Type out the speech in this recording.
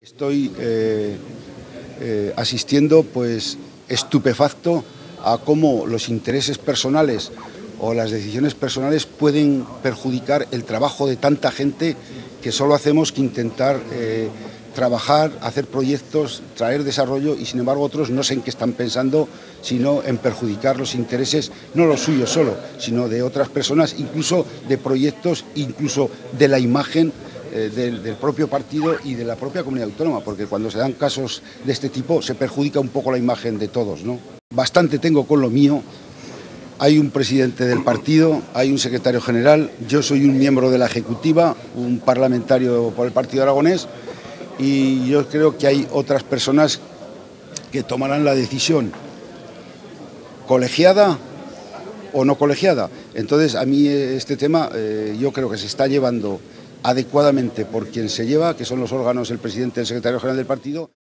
Estoy asistiendo pues estupefacto a cómo los intereses personales o las decisiones personales pueden perjudicar el trabajo de tanta gente que solo hacemos que intentar trabajar, hacer proyectos, traer desarrollo y sin embargo otros no sé en qué están pensando, sino en perjudicar los intereses, no los suyos solo, sino de otras personas, incluso de proyectos, incluso de la imagen del propio partido y de la propia comunidad autónoma, porque cuando se dan casos de este tipo se perjudica un poco la imagen de todos, ¿no? Bastante tengo con lo mío. Hay un presidente del partido, hay un secretario general, yo soy un miembro de la ejecutiva, un parlamentario por el Partido Aragonés, y yo creo que hay otras personas que tomarán la decisión colegiada o no colegiada. Entonces, a mí este tema yo creo que se está llevando adecuadamente por quien se lleva, que son los órganos, el presidente y el secretario general del partido.